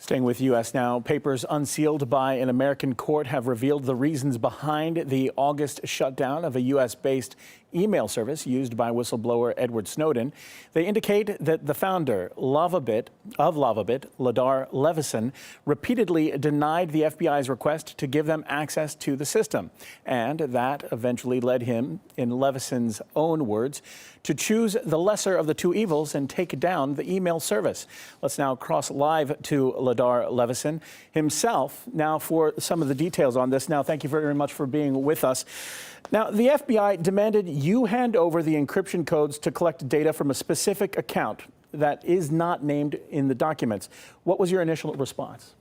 Staying with U.S. now, papers unsealed by an American court have revealed the reasons behind the August shutdown of a U.S.-based email service used by whistleblower Edward Snowden. They indicate that the founder of Lavabit, Ladar Levison, repeatedly denied the FBI's request to give them access to the system. And that eventually led him, in Levison's own words, to choose the lesser of the two evils and take down the email service. Let's now cross live to Ladar Levison himself now for some of the details on this. Now, thank you very much for being with us. Now, the FBI demanded you hand over the encryption codes to collect data from a specific account that is not named in the documents. What was your initial response?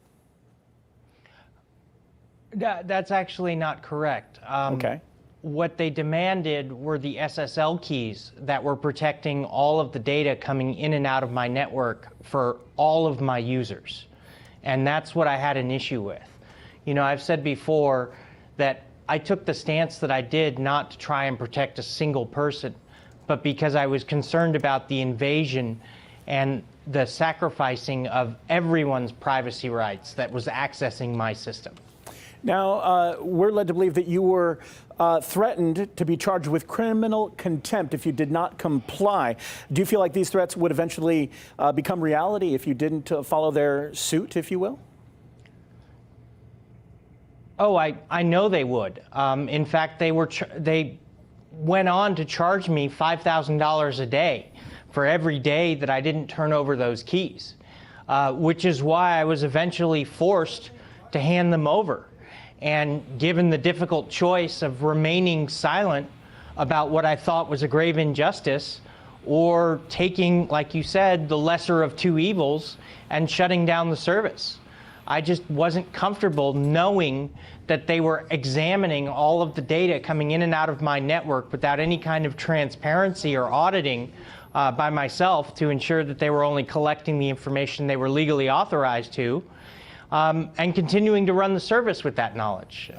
That's actually not correct. Okay. What they demanded were the SSL keys that were protecting all of the data coming in and out of my network for all of my users. And that's what I had an issue with. You know, I've said before that I took the stance that I did not to try and protect a single person, but because I was concerned about the invasion and the sacrificing of everyone's privacy rights that was accessing my system. Now, we're led to believe that you were threatened to be charged with criminal contempt if you did not comply. Do you feel like these threats would eventually become reality if you didn't follow their suit, if you will? Oh, I know they would. In fact, they went on to charge me $5,000 a day for every day that I didn't turn over those keys, which is why I was eventually forced to hand them over. And given the difficult choice of remaining silent about what I thought was a grave injustice, or taking, like you said, the lesser of two evils and shutting down the service. I just wasn't comfortable knowing that they were examining all of the data coming in and out of my network without any kind of transparency or auditing by myself to ensure that they were only collecting the information they were legally authorized to, and continuing to run the service with that knowledge.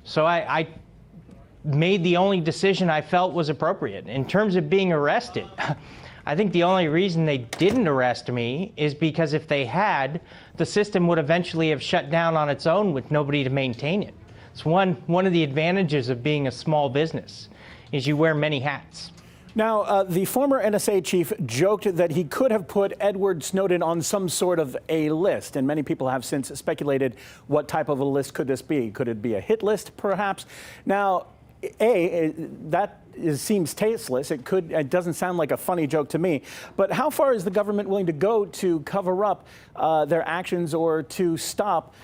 So I made the only decision I felt was appropriate. In terms of being arrested, I think the only reason they didn't arrest me is because if they had, the system would eventually have shut down on its own with nobody to maintain it. It's one of the advantages of being a small business, is you wear many hats. Now, the former NSA chief joked that he could have put Edward Snowden on some sort of a list, and many people have since speculated what type of a list could this be. Could it be a hit list, perhaps? Now, that seems tasteless. It doesn't sound like a funny joke to me. But how far is the government willing to go to cover up their actions or to stop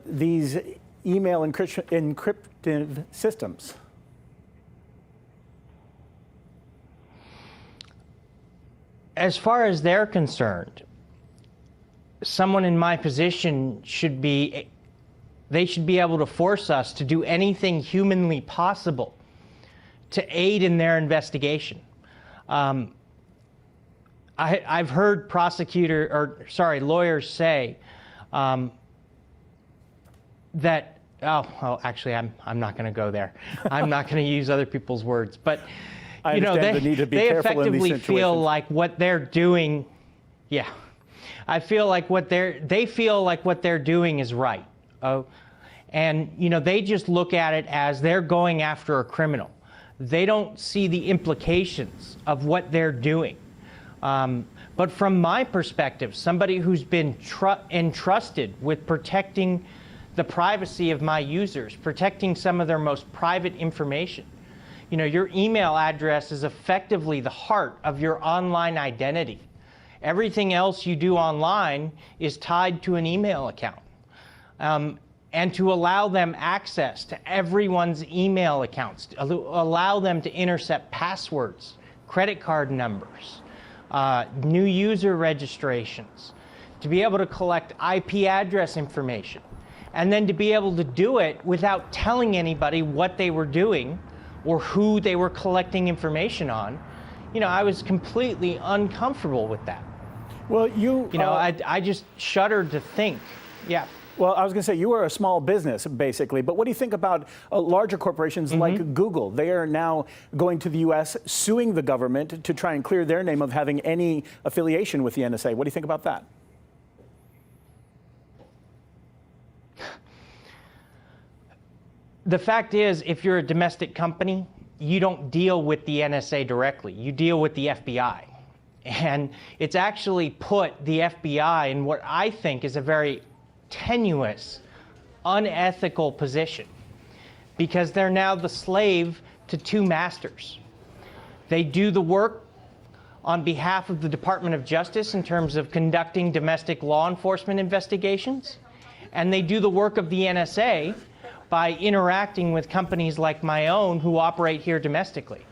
these email encryptive systems? As far as they're concerned, someone in my position should be able to force us to do anything humanly possible to aid in their investigation. I've heard lawyers say that, actually, I'm not going to go there. I'm not going to use other people's words, but you know, they effectively feel like what they're doing. Yeah, I feel like they feel like what they're doing is right. And you know, they just look at it as they're going after a criminal. They don't see the implications of what they're doing. But from my perspective, somebody who's been entrusted with protecting the privacy of my users, protecting some of their most private information. You know, your email address is effectively the heart of your online identity. Everything else you do online is tied to an email account. And to allow them access to everyone's email accounts, to allow them to intercept passwords, credit card numbers, new user registrations, to be able to collect IP address information, and then to be able to do it without telling anybody what they were doing or who they were collecting information on. You know, I was completely uncomfortable with that. Well, I just shuddered to think. Yeah. Well, I was going to say, you are a small business, basically, but what do you think about larger corporations like Google? They are now going to the U.S., suing the government to try and clear their name of having any affiliation with the NSA. What do you think about that? the fact is, if you're a domestic company, you don't deal with the NSA directly. You deal with the FBI. And it's actually put the FBI in what I think is a very tenuous, unethical position, because they're now the slave to two masters. They do the work on behalf of the Department of Justice in terms of conducting domestic law enforcement investigations, and they do the work of the NSA by interacting with companies like my own who operate here domestically.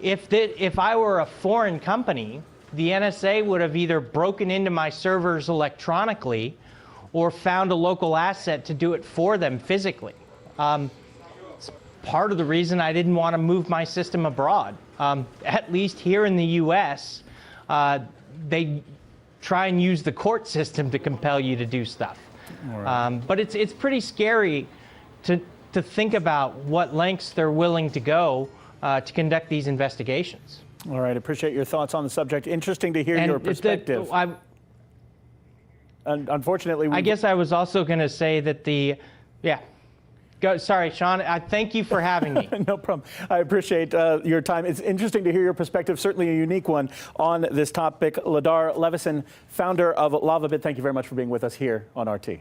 If I were a foreign company, the NSA would have either broken into my servers electronically or found a local asset to do it for them physically. It's part of the reason I didn't want to move my system abroad. At least here in the US, they try and use the court system to compel you to do stuff. Right. But it's pretty scary to think about what lengths they're willing to go to conduct these investigations. All right, appreciate your thoughts on the subject. Interesting to hear your perspective. Unfortunately, I guess I was also going to say that sorry, Sean, I thank you for having me. No problem. I appreciate your time. It's interesting to hear your perspective, certainly a unique one on this topic. Ladar Levison, founder of Lavabit, thank you very much for being with us here on RT.